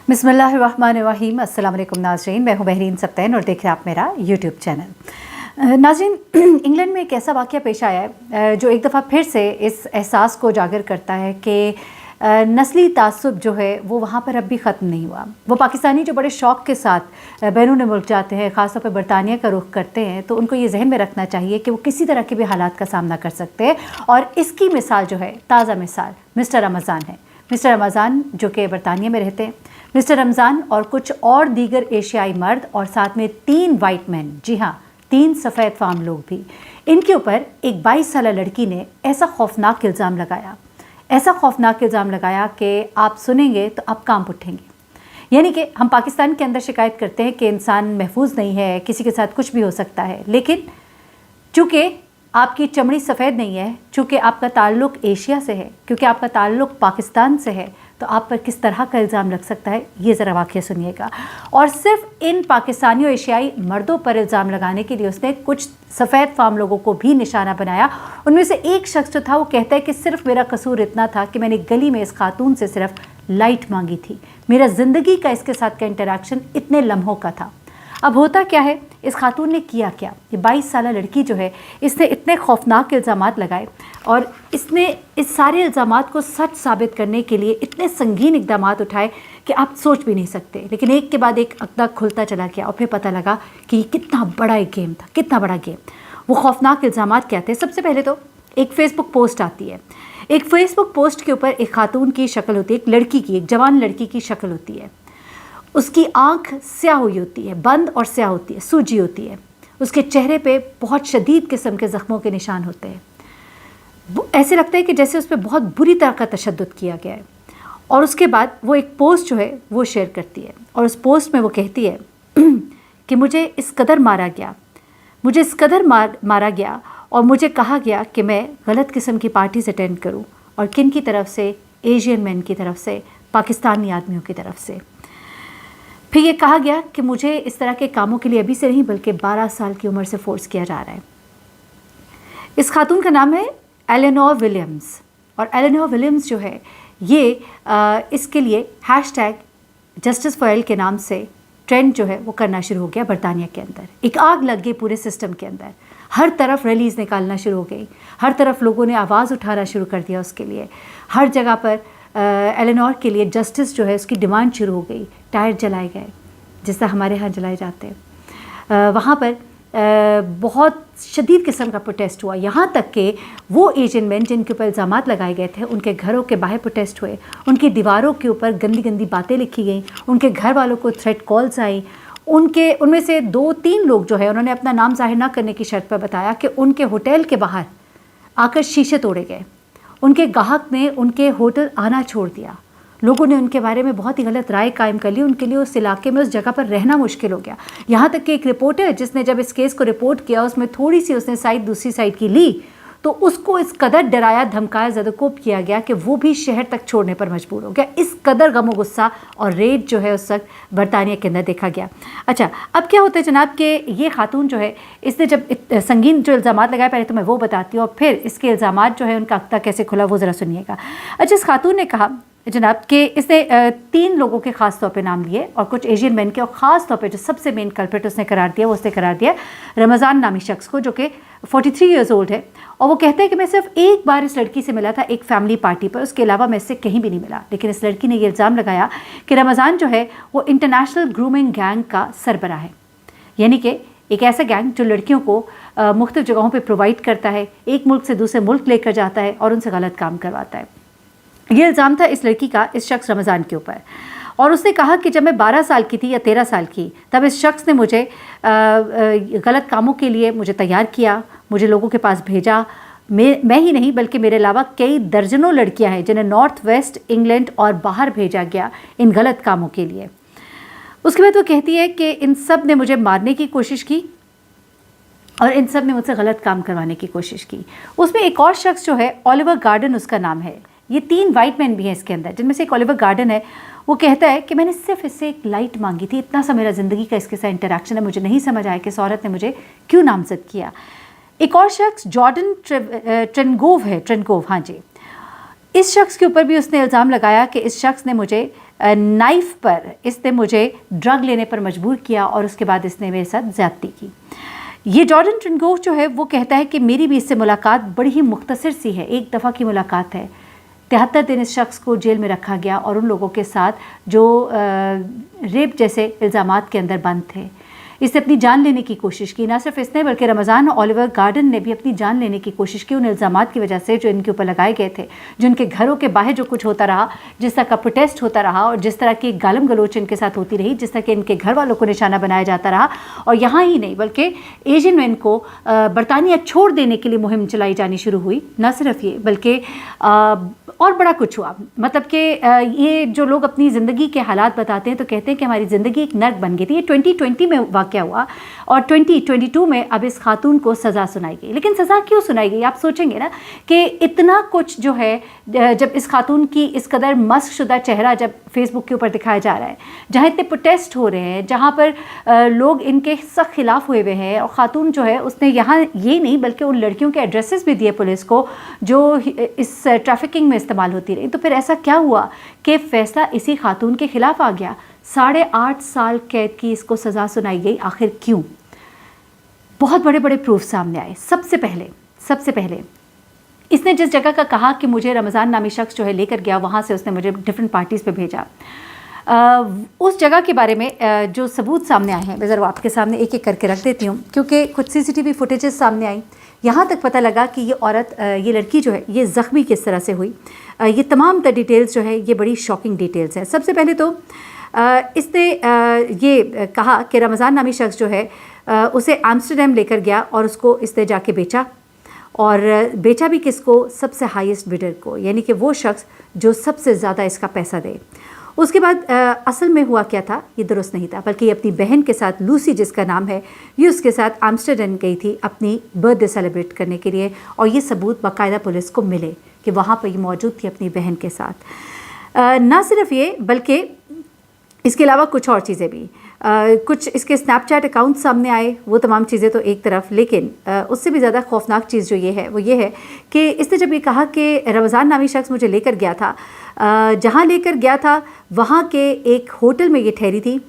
बिस्मिल्लाहिर्रहमानिर्रहीम। अस्सलाम वालेकुम नाज़रीन, मैं हूँ बहरीन सब्तैन और देख रहे हैं आप मेरा यूट्यूब चैनल। नाज़रीन, इंग्लैंड में एक ऐसा वाक़या पेश आया है जो एक दफ़ा फिर से इस एहसास को उजागर करता है कि नस्ली तासुब जो है वो वहाँ पर अब भी ख़त्म नहीं हुआ। वो पाकिस्तानी जो बड़े शौक़ के साथ बैरून मुल्क जाते हैं, ख़ास तौर पर बरतानिया का रुख करते हैं, तो उनको ये जहन में रखना चाहिए कि वो किसी तरह के भी हालात का सामना कर सकते हैं। और इसकी मिसाल जो है, ताज़ा मिसाल मिस्टर रमज़ान है। मिस्टर रमज़ान जो कि बरतानिया में रहते हैं। मिस्टर रमज़ान और कुछ और दीगर एशियाई मर्द और साथ में 3 वाइट मैन, जी हाँ 3 सफ़ेद फार्म लोग भी, इनके ऊपर एक 22 साला लड़की ने ऐसा खौफनाक इल्ज़ाम लगाया कि आप सुनेंगे तो आप कांप उठेंगे। यानी कि हम पाकिस्तान के अंदर शिकायत करते हैं कि इंसान महफूज नहीं है, किसी के साथ कुछ भी हो सकता है, लेकिन चूँकि आपकी चमड़ी सफ़ेद नहीं है, चूँकि आपका ताल्लुक़ एशिया से है, क्योंकि आपका ताल्लुक़ पाकिस्तान से है, तो आप पर किस तरह का इल्ज़ाम लग सकता है, ये ज़रा वाक़या सुनिएगा। और सिर्फ इन पाकिस्तानी और एशियाई मर्दों पर इल्ज़ाम लगाने के लिए उसने कुछ सफ़ेद फार्म लोगों को भी निशाना बनाया। उनमें से एक शख्स जो था वो कहता है कि सिर्फ मेरा कसूर इतना था कि मैंने गली में इस खातून से सिर्फ लाइट मांगी थी। मेरा ज़िंदगी का इसके साथ का इंटरेक्शन इतने लम्हों का था। अब होता क्या है, इस खातून ने किया क्या? ये 22 साला लड़की जो है, इसने इतने खौफनाक इल्ज़ामात लगाए और इसने इस सारे इल्ज़ामात को सच साबित करने के लिए इतने संगीन इक़दामात उठाए कि आप सोच भी नहीं सकते। लेकिन एक के बाद एक अक़दा खुलता चला गया और फिर पता लगा कि कितना बड़ा एक गेम था, कितना बड़ा गेम। वो खौफनाक इल्ज़ामात क्या थे? सबसे पहले तो एक फ़ेसबुक पोस्ट आती है। एक फ़ेसबुक पोस्ट के ऊपर एक खातून की शक्ल होती है, एक लड़की की, एक जवान लड़की की शक्ल होती है। उसकी आँख स्याह हुई होती है, बंद और स्याह होती है, सूजी होती है। उसके चेहरे पे बहुत शदीद किस्म के ज़ख्मों के निशान होते हैं। ऐसे लगता है कि जैसे उस पर बहुत बुरी तरह का तशद्दुद किया गया है। और उसके बाद वो एक पोस्ट जो है वो शेयर करती है और उस पोस्ट में वो कहती है कि मुझे इस कदर मारा गया और मुझे कहा गया कि मैं गलत किस्म की पार्टीज़ अटेंड करूँ, और किन की तरफ से? एशियन मैन की तरफ से, पाकिस्तानी आदमियों की तरफ से। फिर ये कहा गया कि मुझे इस तरह के कामों के लिए अभी से नहीं बल्कि 12 साल की उम्र से फोर्स किया जा रहा है। इस खातून का नाम है एलेनोर विलियम्स, और एलेनोर विलियम्स जो है ये इसके लिए #जस्टिस फॉर एल के नाम से ट्रेंड जो है वो करना शुरू हो गया बरतानिया के अंदर। एक आग लग गई पूरे सिस्टम के अंदर, हर तरफ रैलीज़ निकालना शुरू हो गई, हर तरफ लोगों ने आवाज़ उठाना शुरू कर दिया उसके लिए। हर जगह पर एलेनोर के लिए जस्टिस जो है उसकी डिमांड शुरू हो गई। टायर जलाए गए जैसा हमारे यहाँ जलाए जाते हैं। वहाँ पर बहुत शदीद किस्म का प्रोटेस्ट हुआ, यहाँ तक कि वो एशियन मैन जिनके ऊपर इल्ज़ामात लगाए गए थे उनके घरों के बाहर प्रोटेस्ट हुए, उनकी दीवारों के ऊपर गंदी गंदी बातें लिखी गई, उनके घर वालों को थ्रेट कॉल्स आई। उनमें से 2-3 लोग जो है उन्होंने अपना नाम जाहिर ना करने की शर्त पर बताया कि उनके होटल के बाहर आकर शीशे तोड़े गए। उनके गाहक ने उनके होटल आना छोड़ दिया। लोगों ने उनके बारे में बहुत ही गलत राय कायम कर ली। उनके लिए उस इलाके में, उस जगह पर रहना मुश्किल हो गया। यहाँ तक कि एक रिपोर्टर जिसने जब इस केस को रिपोर्ट किया उसमें थोड़ी सी उसने साइड दूसरी साइड की ली, तो उसको इस कदर डराया धमकाया ज़दकोप किया गया कि वो भी शहर तक छोड़ने पर मजबूर हो गया। इस कदर गम और गुस्सा और रेड जो है उस वक्त बरतानिया के अंदर देखा गया। अच्छा, अब क्या होता है जनाब कि ये खातून जो है इसने जब संगीन जो इल्ज़ामात लगाए, पहले तो मैं वो बताती हूँ और फिर इसके इल्ज़ामात जो है उनका अक़दा कैसे खुला वो ज़रा सुनिएगा। अच्छा, इस खातून ने कहा जनाब कि इसने 3 लोगों के ख़ास तौर पे नाम लिए और कुछ एशियन मैन के, और ख़ास तौर पे जो सबसे मेन कल्प्रिट उसने करार दिया रमज़ान नामी शख्स को, जो कि 43 ईयर्स ओल्ड है। और वो कहते हैं कि मैं सिर्फ एक बार इस लड़की से मिला था एक फैमिली पार्टी पर, उसके अलावा मैं इससे कहीं भी नहीं मिला। लेकिन इस लड़की ने ये इल्ज़ाम लगाया कि रमज़ान जो है वो इंटरनेशनल ग्रूमिंग गैंग का सरबराह है। यानी कि एक ऐसा गैंग जो लड़कियों को मुख्तलिफ जगहों पर प्रोवाइड करता है, एक मुल्क से दूसरे मुल्क लेकर जाता है और उनसे गलत काम करवाता है। ये इल्ज़ाम था इस लड़की का इस शख्स रमज़ान के ऊपर। और उसने कहा कि जब मैं 12 साल की थी या 13 साल की, तब इस शख्स ने मुझे गलत कामों के लिए मुझे तैयार किया, मुझे लोगों के पास भेजा। मैं ही नहीं बल्कि मेरे अलावा कई दर्जनों लड़कियां हैं जिन्हें नॉर्थ वेस्ट इंग्लैंड और बाहर भेजा गया इन गलत कामों के लिए। उसके बाद वो कहती है कि इन सब ने मुझे मारने की कोशिश की और इन सब ने मुझसे गलत काम करवाने की कोशिश की। उसमें एक और शख्स जो है ओलिवर गार्डन उसका नाम है। ये 3 वाइट मैन भी हैं इसके अंदर, जिनमें से एक ओलिवर गार्डन है। वो कहता है कि मैंने सिर्फ इससे एक लाइट मांगी थी, इतना सा मेरा ज़िंदगी का इसके साथ इंटरेक्शन है, मुझे नहीं समझ आया कि इस औरत ने मुझे क्यों नामज़द किया। एक और शख्स जॉर्डन ट्रेनगोव है, हाँ जी। इस शख्स के ऊपर भी उसने इल्ज़ाम लगाया कि इस शख्स ने मुझे नाइफ़ पर इसने मुझे ड्रग लेने पर मजबूर किया और उसके बाद इसने मेरे साथ ज़्यादती की। ये जॉर्डन ट्रेनगोव जो है वो कहता है कि मेरी भी इससे मुलाकात बड़ी ही मुख्तसर सी है, एक दफ़ा की मुलाकात है। 73 दिन इस शख्स को जेल में रखा गया और उन लोगों के साथ जो रेप जैसे इल्ज़ामात के अंदर बंद थे। इसने अपनी जान लेने की कोशिश की, ना सिर्फ इसने बल्कि रमज़ान ओलिवर गार्डन ने भी अपनी जान लेने की कोशिश की उन इल्ज़ामात की वजह से जो इनके ऊपर लगाए गए थे, जो इनके घरों के बाहर जो कुछ होता रहा, जिस तरह का प्रोटेस्ट होता रहा और जिस तरह की गालम गलोच इनके साथ होती रही, जिस तरह के इनके घर वालों को निशाना बनाया जाता रहा। और यहाँ ही नहीं बल्कि एशियन मैन को बरतानिया छोड़ देने के लिए मुहिम चलाई जानी शुरू हुई। न सिर्फ ये बल्कि और बड़ा कुछ हुआ, मतलब कि ये जो लोग अपनी ज़िंदगी के हालात बताते हैं तो कहते हैं कि हमारी ज़िंदगी एक नर्क बन गई थी। ये 2020 में वाक़या हुआ और 2022 में अब इस खातून को सज़ा सुनाई गई। लेकिन सज़ा क्यों सुनाई गई? आप सोचेंगे ना कि इतना कुछ जो है, जब इस खातून की इस कदर मस्क शुदा चेहरा जब फेसबुक के ऊपर दिखाया जा रहा है, जहाँ इतने प्रोटेस्ट हो रहे हैं, जहाँ पर लोग इनके सख्त खिलाफ हुए हुए हैं, और ख़ातून जो है उसने यहाँ ये नहीं बल्कि उन लड़कियों के एड्रेसेस भी दिए पुलिस को जो इस ट्रैफिकिंग में इस्तेमाल होती रही। तो फिर ऐसा क्या हुआ कि फ़ैसला इसी खातून के ख़िलाफ़ आ गया? 8.5 साल कैद की इसको सज़ा सुनाई गई। आखिर क्यों? बहुत बड़े बड़े प्रूफ सामने आए। सबसे पहले इसने जिस जगह का कहा कि मुझे रमज़ान नामी शख्स जो है लेकर गया, वहाँ से उसने मुझे डिफरेंट पार्टीज़ पे भेजा, उस जगह के बारे में जो सबूत सामने आए हैं मैं ज़रा आपके सामने एक एक करके रख देती हूँ, क्योंकि कुछ CCTV फुटेजेस सामने आई। यहाँ तक पता लगा कि ये औरत, ये लड़की जो है ये ज़ख्मी किस तरह से हुई। ये तमाम डिटेल्स जो है ये बड़ी शॉकिंग डिटेल्स हैं। सबसे पहले तो इसने ये कहा कि रमज़ान नामी शख्स जो है उसे एम्स्टरडैम लेकर गया और उसको इसने जाके बेचा, और बेचा भी किसको? सबसे हाईएस्ट बिडर को, यानी कि वो शख्स जो सबसे ज़्यादा इसका पैसा दे। उसके बाद असल में हुआ क्या था ये दुरुस्त नहीं था, बल्कि ये अपनी बहन के साथ, लूसी जिसका नाम है, ये उसके साथ एम्स्टरडैम गई थी अपनी बर्थडे सेलिब्रेट करने के लिए, और ये सबूत बाकायदा पुलिस को मिले कि वहाँ पर ये मौजूद थी अपनी बहन के साथ। ना सिर्फ ये बल्कि इसके अलावा कुछ और चीज़ें भी, कुछ इसके स्नैपचैट अकाउंट सामने आए। वो तमाम चीज़ें तो एक तरफ, लेकिन उससे भी ज़्यादा खौफनाक चीज़ जो ये है वो ये है कि इसने जब ये कहा कि रमज़ान नामी शख्स मुझे लेकर गया था, जहाँ लेकर गया था वहाँ के एक होटल में ये ठहरी थी,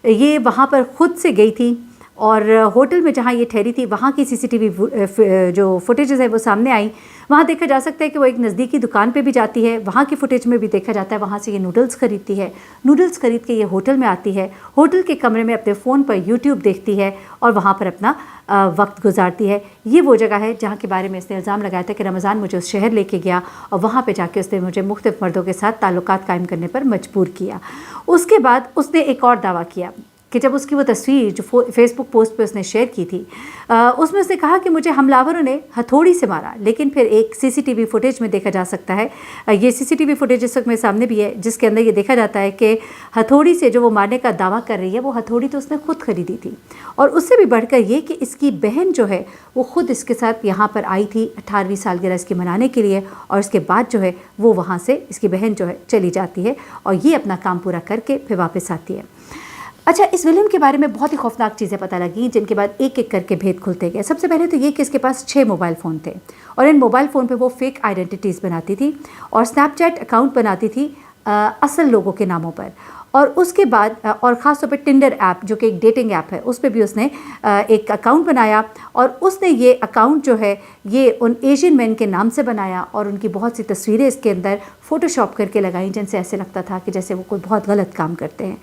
ये वहाँ पर ख़ुद से गई थी, और होटल में जहाँ ये ठहरी थी वहाँ की CCTV जो फुटेजेस है वो सामने आई। वहाँ देखा जा सकता है कि वो एक नज़दीकी दुकान पे भी जाती है, वहाँ की फुटेज में भी देखा जाता है वहाँ से ये नूडल्स ख़रीदती है, नूडल्स ख़रीद के ये होटल में आती है, होटल के कमरे में अपने फ़ोन पर YouTube देखती है और वहाँ पर अपना वक्त गुजारती है। ये वो जगह है जहाँ के बारे में इसने इल्ज़ाम लगाया था कि रमज़ान मुझे उस शहर लेके गया और वहाँ पे जाके उसने मुझे मुख्तलिफ मर्दों के साथ ताल्लुकात कायम करने पर मजबूर किया। उसके बाद उसने एक और दावा किया कि जब उसकी वो तस्वीर जो फेसबुक पोस्ट पे उसने शेयर की थी, उसमें उसने कहा कि मुझे हमलावरों ने हथौड़ी से मारा। लेकिन फिर एक CCTV फुटेज में देखा जा सकता है, ये CCTV फुटेज इस वक्त मेरे सामने भी है, जिसके अंदर ये देखा जाता है कि हथौड़ी से जो वो मारने का दावा कर रही है, वो हथौड़ी तो उसने खुद ख़रीदी थी। और उससे भी बढ़कर ये कि इसकी बहन जो है वो ख़ुद इसके साथ यहाँ पर आई थी 18वीं सालगिरह इसकी मनाने के लिए, और इसके बाद जो है वो वहाँ से इसकी बहन जो है चली जाती है और ये अपना काम पूरा करके फिर वापस आती है। अच्छा, इस विलियम के बारे में बहुत ही खौफनाक चीज़ें पता लगी, जिनके बाद एक एक करके भेद खुलते गए। सबसे पहले तो ये कि इसके पास 6 मोबाइल फ़ोन थे, और इन मोबाइल फ़ोन पे वो फेक आइडेंटिटीज़ बनाती थी और स्नैपचैट अकाउंट बनाती थी असल लोगों के नामों पर। और उसके बाद और ख़ास तौर पे टिंडर ऐप जो कि एक डेटिंग ऐप है, उस पर भी उसने एक अकाउंट बनाया, और उसने ये अकाउंट जो है ये उन एशियन मैन के नाम से बनाया, और उनकी बहुत सी तस्वीरें इसके अंदर फ़ोटोशॉप करके लगाई, जिनसे ऐसे लगता था कि जैसे वो कोई बहुत गलत काम करते हैं।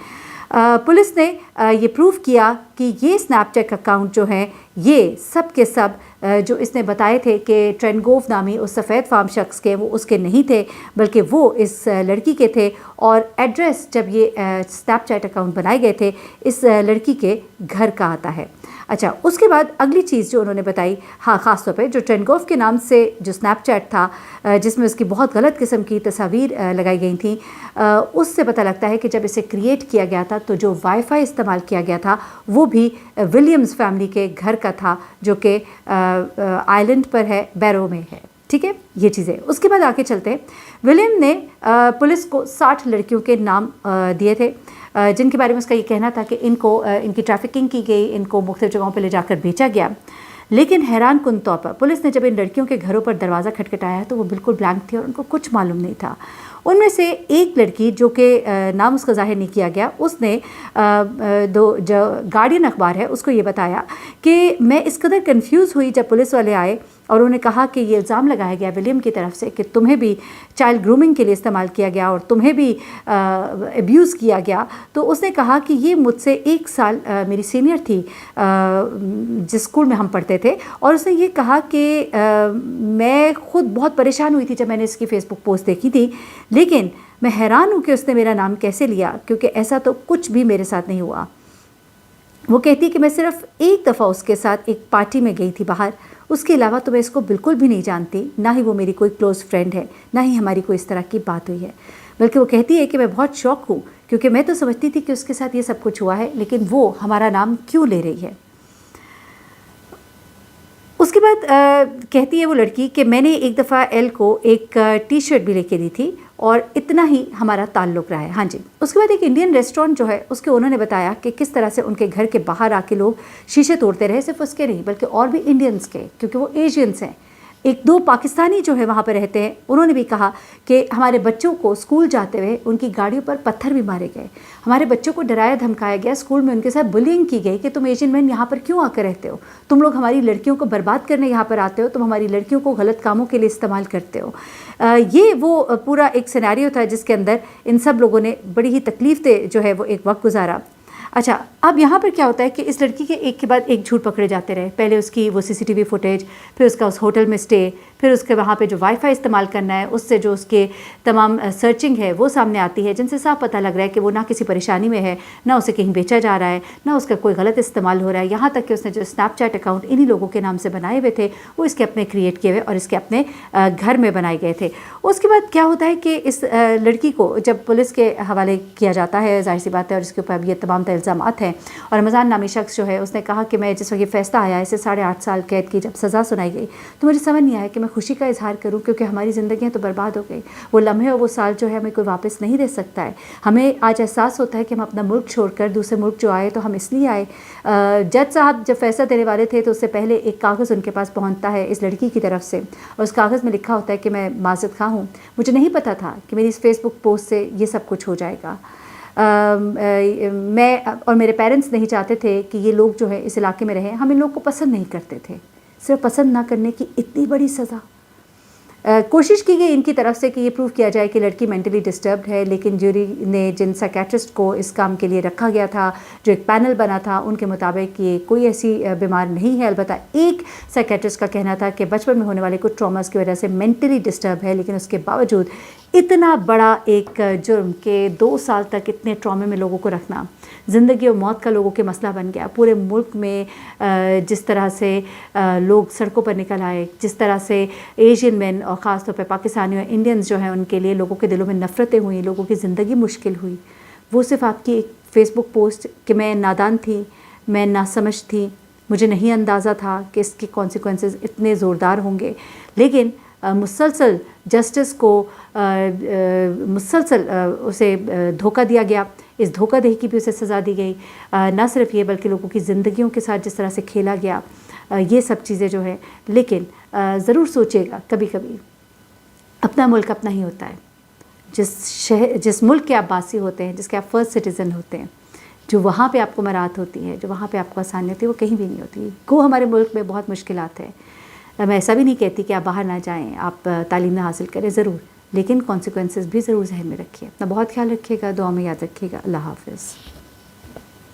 पुलिस ने ये प्रूव किया कि ये स्नैपचैट अकाउंट जो हैं ये सब के सब जो इसने बताए थे कि ट्रेनगोव नामी उस सफ़ेद फार्म शख्स के, वो उसके नहीं थे, बल्कि वो इस लड़की के थे। और एड्रेस जब ये स्नैपचैट अकाउंट बनाए गए थे इस लड़की के घर का आता है। अच्छा, उसके बाद अगली चीज़ जो उन्होंने बताई, हाँ, ख़ास तौर पे जो ट्रेनगोव के नाम से जो स्नैपचैट था जिसमें उसकी बहुत गलत किस्म की तस्वीर लगाई गई थी, उससे पता लगता है कि जब इसे क्रिएट किया गया था तो जो वाईफाई इस्तेमाल किया गया था वो भी विलियम्स फैमिली के घर का था, जो कि आइलैंड पर है, बैरो में है। ठीक है, ये चीज़ें। उसके बाद आगे चलते हैं। विलियम ने पुलिस को 60 लड़कियों के नाम दिए थे, जिनके बारे में उसका ये कहना था कि इनकी ट्रैफिकिंग की गई, इनको मुख्तलिफ जगहों पर ले जाकर बेचा गया। लेकिन हैरान कुन तौर पर पुलिस ने जब इन लड़कियों के घरों पर दरवाज़ा खटखटाया तो वो बिल्कुल ब्लैंक थी और उनको कुछ मालूम नहीं था। ان میں سے ایک لڑکی جو کہ نام اس کا ظاہر نہیں کیا گیا، اس نے جو گارڈین اخبار ہے اس کو یہ بتایا کہ میں اس قدر کنفیوز ہوئی جب پولیس والے آئے اور انہوں نے کہا کہ یہ الزام لگایا گیا ولیم کی طرف سے کہ تمہیں بھی چائلڈ گرومنگ کے لیے استعمال کیا گیا اور تمہیں بھی ابیوز کیا گیا. تو اس نے کہا کہ یہ مجھ سے 1 سال میری سینئر تھی جس اسکول میں ہم پڑھتے تھے، اور اس نے یہ کہا کہ میں خود بہت پریشان ہوئی تھی جب میں نے اس کی فیس بک پوسٹ دیکھی تھی، لیکن میں حیران ہوں کہ اس نے میرا نام کیسے لیا، کیونکہ ایسا تو کچھ بھی میرے ساتھ نہیں ہوا. وہ کہتی ہے کہ میں صرف ایک دفعہ اس کے ساتھ ایک پارٹی میں گئی تھی باہر، اس کے علاوہ تو میں اس کو بالکل بھی نہیں جانتی، نہ ہی وہ میری کوئی کلوز فرینڈ ہے، نہ ہی ہماری کوئی اس طرح کی بات ہوئی ہے. بلکہ وہ کہتی ہے کہ میں بہت شوق ہوں، کیونکہ میں تو سمجھتی تھی کہ اس کے ساتھ یہ سب کچھ ہوا ہے، لیکن وہ ہمارا نام کیوں لے رہی ہے. اس کے بعد کہتی ہے وہ لڑکی کہ میں نے ایک دفعہ ایل کو ایک ٹی شرٹ بھی لے کے دی تھی اور اتنا ہی ہمارا تعلق رہا ہے. ہاں جی. اس کے بعد ایک انڈین ریسٹورینٹ جو ہے اس کے انہوں نے بتایا کہ کس طرح سے ان کے گھر کے باہر آ کے لوگ شیشے توڑتے رہے، صرف اس کے نہیں بلکہ اور بھی انڈینس کے، کیونکہ وہ ایشینس ہیں. 1-2 پاکستانی جو ہے وہاں پہ رہتے ہیں، انہوں نے بھی کہا کہ ہمارے بچوں کو اسکول جاتے ہوئے ان کی گاڑیوں پر پتھر بھی مارے گئے، ہمارے بچوں کو ڈرایا دھمکایا گیا، اسکول میں ان کے ساتھ بلینگ کی گئی کہ تم ایشین مین یہاں پر کیوں آ کر رہتے ہو، تم لوگ ہماری لڑکیوں کو برباد کرنے یہاں پر آتے ہو، تم ہماری لڑکیوں کو غلط کاموں کے لیے استعمال کرتے ہو. یہ وہ پورا ایک سیناریو تھا جس کے اندر ان سب لوگوں نے بڑی ہی تکلیف دہ جو ہے وہ ایک وقت گزارا. اچھا، اب یہاں پر کیا ہوتا ہے کہ اس لڑکی کے ایک کے بعد ایک جھوٹ پکڑے جاتے رہے. پہلے اس کی وہ CCTV فوٹیج، پھر اس کا اس ہوٹل میں اسٹے، پھر اس کے وہاں پہ جو وائی فائی استعمال کرنا ہے اس سے جو اس کے تمام سرچنگ ہے وہ سامنے آتی ہے، جن سے صاف پتہ لگ رہا ہے کہ وہ نہ کسی پریشانی میں ہے، نہ اسے کہیں بیچا جا رہا ہے، نہ اس کا کوئی غلط استعمال ہو رہا ہے. یہاں تک کہ اس نے جو اسنیپ چیٹ اکاؤنٹ انہی لوگوں کے نام سے بنائے ہوئے تھے وہ اس کے اپنے کریٹ کیے ہوئے اور اس کے اپنے گھر میں بنائے گئے تھے. اس کے بعد کیا ہوتا ہے کہ اس لڑکی کو جب پولیس کے حوالے کیا جاتا ہے، ظاہر سی بات ہے، اور اس کے اوپر اب یہ تمام الزامات ہیں، اور رمضان نامی شخص جو ہے اس نے کہا کہ میں جس وقت یہ فیصلہ آیا اسے 8.5 سال قید کی جب سزا سنائی گئی تو مجھے سمجھ نہیں آیا کہ میں خوشی کا اظہار کروں، کیونکہ ہماری زندگیاں تو برباد ہو گئی. وہ لمحے اور وہ سال جو ہے ہمیں کوئی واپس نہیں دے سکتا ہے. ہمیں آج احساس ہوتا ہے کہ ہم اپنا ملک چھوڑ کر دوسرے ملک جو آئے تو ہم اس لیے آئے. جج صاحب جب فیصلہ دینے والے تھے تو اس سے پہلے ایک کاغذ ان کے پاس پہنچتا ہے اس لڑکی کی طرف سے، اور اس کاغذ میں لکھا ہوتا ہے کہ میں معذرت خواہ ہوں، مجھے نہیں پتہ تھا کہ میری اس فیس بک پوسٹ سے یہ سب کچھ ہو جائے گا. میں اور میرے پیرنٹس نہیں چاہتے تھے کہ یہ لوگ جو ہے اس علاقے میں رہیں، ہم ان لوگ کو پسند نہیں کرتے تھے. صرف پسند نہ کرنے کی اتنی بڑی سزا. کوشش کی گئی ان کی طرف سے کہ یہ پروف کیا جائے کہ لڑکی مینٹلی ڈسٹربڈ ہے، لیکن جوری نے جن سائیکیٹرسٹ کو اس کام کے لیے رکھا گیا تھا، جو ایک پینل بنا تھا، ان کے مطابق یہ کوئی ایسی بیمار نہیں ہے. البتہ ایک سائیکیٹرسٹ کا کہنا تھا کہ بچپن میں ہونے والے کچھ ٹراماز کی وجہ سے مینٹلی ڈسٹرب ہے، لیکن اس کے باوجود اتنا بڑا ایک جرم کہ 2 سال تک اتنے ٹرامے میں لوگوں کو رکھنا زندگی اور موت کا لوگوں کے مسئلہ بن گیا. پورے ملک میں جس طرح سے لوگ سڑکوں پر نکل آئے، جس طرح سے ایشین مین اور خاص طور پہ پاکستانی اور انڈینز جو ہیں ان کے لیے لوگوں کے دلوں میں نفرتیں ہوئیں، لوگوں کی زندگی مشکل ہوئی. وہ صرف آپ کی ایک فیس بک پوسٹ کہ میں نادان تھی، میں ناسمجھ تھی، مجھے نہیں اندازہ تھا کہ اس کے کانسیکوینسز اتنے زوردار ہوں گے. لیکن مسلسل جسٹس کو مسلسل اسے دھوکہ دیا گیا. اس دھوکہ دہی کی بھی اسے سزا دی گئی. نہ صرف یہ بلکہ لوگوں کی زندگیوں کے ساتھ جس طرح سے کھیلا گیا، یہ سب چیزیں جو ہے. لیکن ضرور سوچے گا کبھی کبھی اپنا ملک اپنا ہی ہوتا ہے. جس ملک کے آپ باسی ہوتے ہیں، جس کے آپ فرسٹ سٹیزن ہوتے ہیں، جو وہاں پہ آپ کو مراحت ہوتی ہے، جو وہاں پہ آپ کو آسانی ہوتی ہے، وہ کہیں بھی نہیں ہوتی. گو ہمارے ملک میں بہت مشکلات ہیں. میں ایسا بھی نہیں کہتی کہ آپ باہر نہ جائیں، آپ تعلیم نہ حاصل کریں، ضرور، لیکن کانسیکوینسز بھی ضرور ذہن میں رکھیے. اپنا بہت خیال رکھیے گا، دعا میں یاد رکھیے گا. اللہ حافظ.